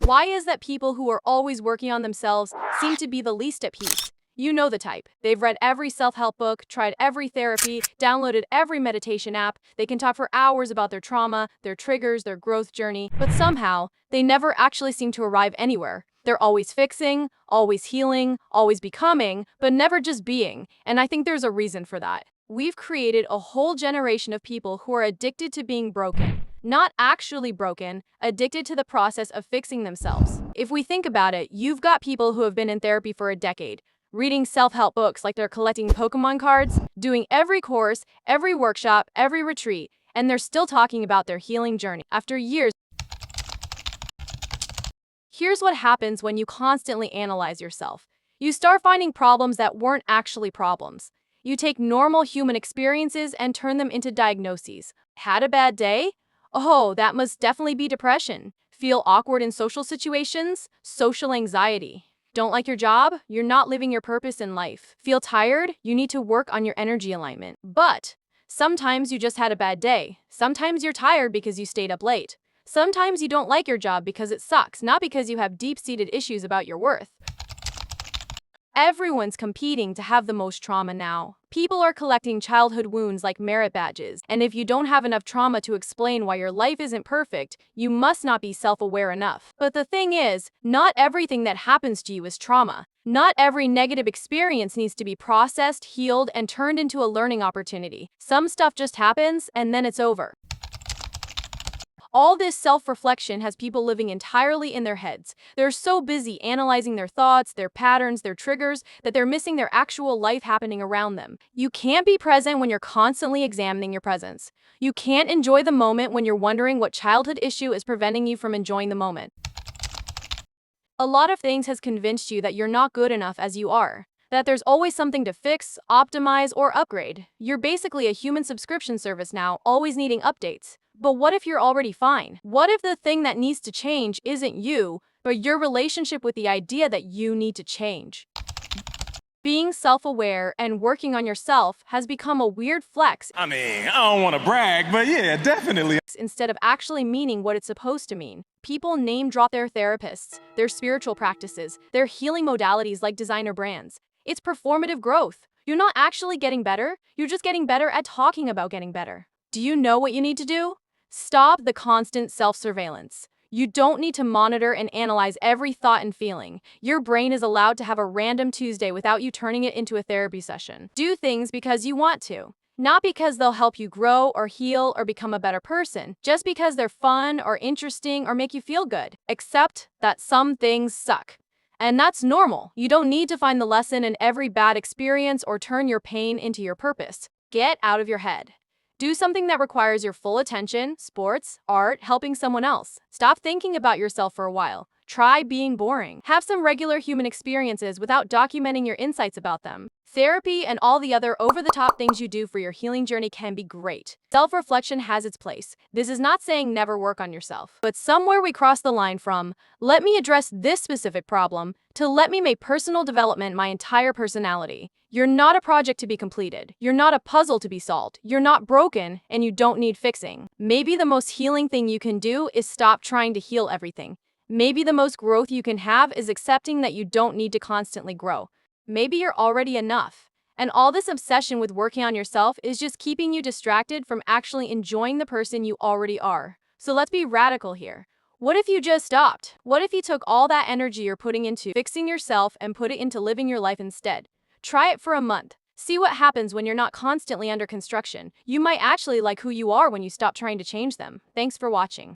Why is that people who are always working on themselves seem to be the least at peace? You know the type. They've read every self-help book, tried every therapy, downloaded every meditation app. They can talk for hours about their trauma, their triggers, their growth journey, but somehow they never actually seem to arrive anywhere. They're always fixing, always healing, always becoming, but never just being. And I think there's a reason for that. We've created a whole generation of people who are addicted to being broken. Not actually broken, addicted to the process of fixing themselves. If we think about it, you've got people who have been in therapy for a decade, reading self-help books like they're collecting Pokemon cards, doing every course, every workshop, every retreat, and they're still talking about their healing journey after years. Here's what happens when you constantly analyze yourself. You start finding problems that weren't actually problems. You take normal human experiences and turn them into diagnoses. Had a bad day? Oh, that must definitely be depression. Feel awkward in social situations? Social anxiety. Don't like your job? You're not living your purpose in life. Feel tired? You need to work on your energy alignment. But sometimes you just had a bad day. Sometimes you're tired because you stayed up late. Sometimes you don't like your job because it sucks, not because you have deep-seated issues about your worth. Everyone's competing to have the most trauma now. People are collecting childhood wounds like merit badges, and if you don't have enough trauma to explain why your life isn't perfect, you must not be self-aware enough. But the thing is, not everything that happens to you is trauma. Not every negative experience needs to be processed, healed, and turned into a learning opportunity. Some stuff just happens, and then it's over. All this self-reflection has people living entirely in their heads. They're so busy analyzing their thoughts, their patterns, their triggers, that they're missing their actual life happening around them. You can't be present when you're constantly examining your presence. You can't enjoy the moment when you're wondering what childhood issue is preventing you from enjoying the moment. A lot of things has convinced you that you're not good enough as you are. That there's always something to fix, optimize, or upgrade. You're basically a human subscription service now, always needing updates. But what if you're already fine? What if the thing that needs to change isn't you, but your relationship with the idea that you need to change? Being self-aware and working on yourself has become a weird flex. I don't want to brag, but yeah, definitely. Instead of actually meaning what it's supposed to mean. People name drop their therapists, their spiritual practices, their healing modalities like designer brands. It's performative growth. You're not actually getting better, you're just getting better at talking about getting better. Do you know what you need to do? Stop the constant self-surveillance. You don't need to monitor and analyze every thought and feeling. Your brain is allowed to have a random Tuesday without you turning it into a therapy session. Do things because you want to, not because they'll help you grow or heal or become a better person, just because they're fun or interesting or make you feel good. Accept that some things suck. And that's normal. You don't need to find the lesson in every bad experience or turn your pain into your purpose. Get out of your head. Do something that requires your full attention: sports, art, helping someone else. Stop thinking about yourself for a while. Try being boring. Have some regular human experiences without documenting your insights about them. Therapy and all the other over-the-top things you do for your healing journey can be great. Self-reflection has its place. This is not saying never work on yourself. But somewhere we cross the line from, let me address this specific problem, to let me make personal development my entire personality. You're not a project to be completed. You're not a puzzle to be solved. You're not broken, and you don't need fixing. Maybe the most healing thing you can do is stop trying to heal everything. Maybe the most growth you can have is accepting that you don't need to constantly grow. Maybe you're already enough. And all this obsession with working on yourself is just keeping you distracted from actually enjoying the person you already are. So let's be radical here. What if you just stopped? What if you took all that energy you're putting into fixing yourself and put it into living your life instead? Try it for a month. See what happens when you're not constantly under construction. You might actually like who you are when you stop trying to change them. Thanks for watching.